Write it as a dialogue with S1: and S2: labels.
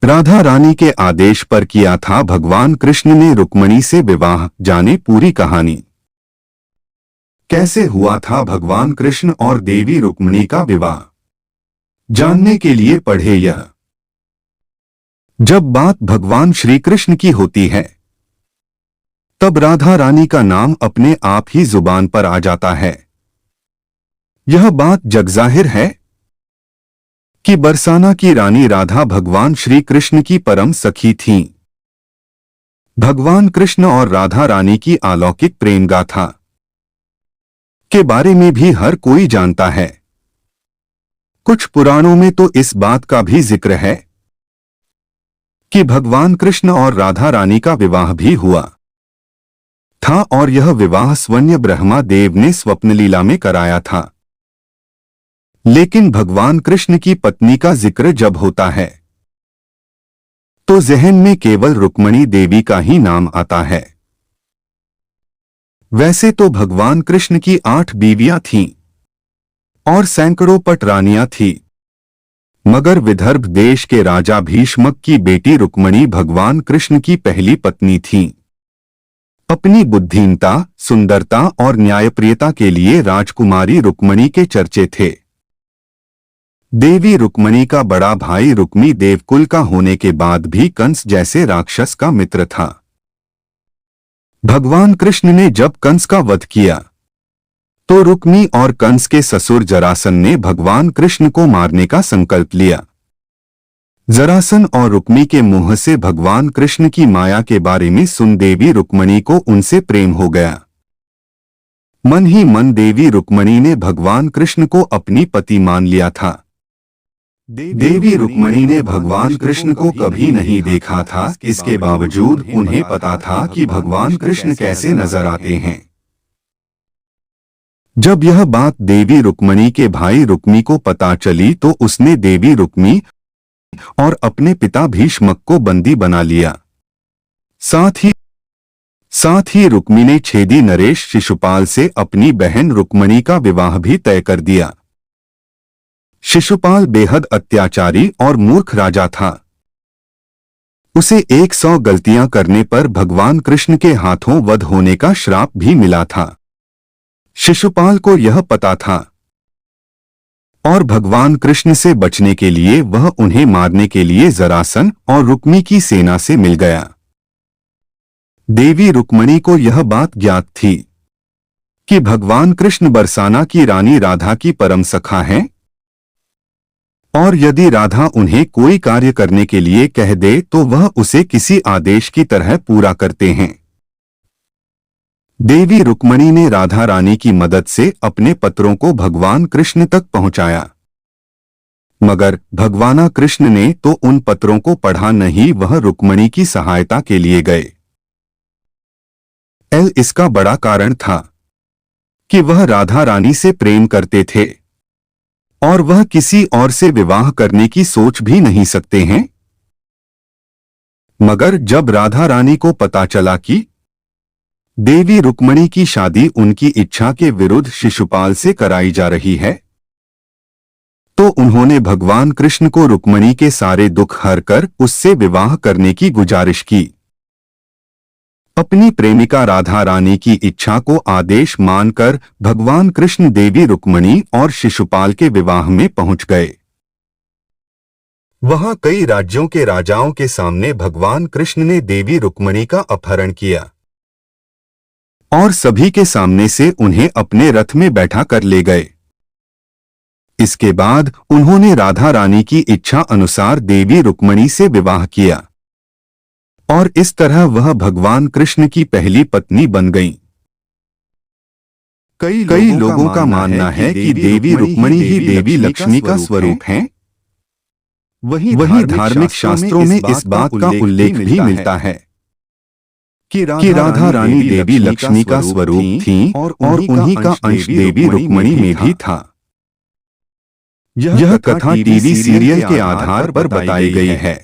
S1: राधा रानी के आदेश पर किया था भगवान कृष्ण ने रुक्मिणी से विवाह। जाने पूरी कहानी। कैसे हुआ था भगवान कृष्ण और देवी रुक्मिणी का विवाह, जानने के लिए पढ़े यह। जब बात भगवान श्री कृष्ण की होती है तब राधा रानी का नाम अपने आप ही जुबान पर आ जाता है। यह बात जगजाहिर है कि बरसाना की रानी राधा भगवान श्री कृष्ण की परम सखी थीं। भगवान कृष्ण और राधा रानी की अलौकिक प्रेम गाथा के बारे में भी हर कोई जानता है। कुछ पुराणों में तो इस बात का भी जिक्र है कि भगवान कृष्ण और राधा रानी का विवाह भी हुआ था और यह विवाह स्वयं ब्रह्मा देव ने स्वप्न लीला में कराया था। लेकिन भगवान कृष्ण की पत्नी का जिक्र जब होता है तो जहन में केवल रुक्मिणी देवी का ही नाम आता है। वैसे तो भगवान कृष्ण की 8 बीवियां थीं और सैकड़ों पटरानियां थीं, मगर विदर्भ देश के राजा भीष्मक की बेटी रुक्मिणी भगवान कृष्ण की पहली पत्नी थीं। अपनी बुद्धिमता, सुंदरता और न्यायप्रियता के लिए राजकुमारी रुक्मिणी के चर्चे थे। देवी रुक्मिणी का बड़ा भाई रुक्मी देवकुल का होने के बाद भी कंस जैसे राक्षस का मित्र था। भगवान कृष्ण ने जब कंस का वध किया तो रुक्मी और कंस के ससुर जरासन ने भगवान कृष्ण को मारने का संकल्प लिया। जरासन और रुक्मी के मुंह से भगवान कृष्ण की माया के बारे में सुन देवी रुक्मिणी को उनसे प्रेम हो गया। मन ही मन देवी रुक्मिणी ने भगवान कृष्ण को अपनी पति मान लिया था। देवी रुक्मिणी ने भगवान कृष्ण को कभी नहीं देखा था, इसके बावजूद उन्हें पता था कि भगवान कृष्ण कैसे नजर आते हैं। जब यह बात देवी रुक्मिणी के भाई रुक्मी को पता चली तो उसने देवी रुक्मी और अपने पिता भीष्मक को बंदी बना लिया। साथ ही रुक्मी ने छेदी नरेश शिशुपाल से अपनी बहन रुक्मिणी का विवाह भी तय कर दिया। शिशुपाल बेहद अत्याचारी और मूर्ख राजा था। उसे 100 गलतियां करने पर भगवान कृष्ण के हाथों वध होने का श्राप भी मिला था। शिशुपाल को यह पता था और भगवान कृष्ण से बचने के लिए वह उन्हें मारने के लिए जरासन और रुक्मी की सेना से मिल गया। देवी रुक्मिणी को यह बात ज्ञात थी कि भगवान कृष्ण बरसाना की रानी राधा की परम सखा हैं और यदि राधा उन्हें कोई कार्य करने के लिए कह दे तो वह उसे किसी आदेश की तरह पूरा करते हैं। देवी रुक्मिणी ने राधा रानी की मदद से अपने पत्रों को भगवान कृष्ण तक पहुंचाया, मगर भगवान कृष्ण ने तो उन पत्रों को पढ़ा नहीं, वह रुक्मिणी की सहायता के लिए गए। इसका बड़ा कारण था कि वह राधा रानी से प्रेम करते थे और वह किसी और से विवाह करने की सोच भी नहीं सकते हैं। मगर जब राधा रानी को पता चला कि देवी रुक्मिणी की शादी उनकी इच्छा के विरुद्ध शिशुपाल से कराई जा रही है तो उन्होंने भगवान कृष्ण को रुक्मिणी के सारे दुख हरकर उससे विवाह करने की गुजारिश की। अपनी प्रेमिका राधा रानी की इच्छा को आदेश मानकर भगवान कृष्ण देवी रुक्मिणी और शिशुपाल के विवाह में पहुंच गए। वहां कई राज्यों के राजाओं के सामने भगवान कृष्ण ने देवी रुक्मिणी का अपहरण किया और सभी के सामने से उन्हें अपने रथ में बैठा कर ले गए। इसके बाद उन्होंने राधा रानी की इच्छा अनुसार देवी रुक्मिणी से विवाह किया और इस तरह वह भगवान कृष्ण की पहली पत्नी बन गईं। कई लोगों का मानना है कि देवी रुक्मिणी ही देवी लक्ष्मी का स्वरूप हैं। वहीं धार्मिक शास्त्रों में इस बात का उल्लेख भी मिलता है कि राधा रानी देवी लक्ष्मी का स्वरूप थीं और उन्हीं का अंश देवी रुक्मिणी में भी था। यह कथा टीवी सीरियल के आधार पर बताई गई है।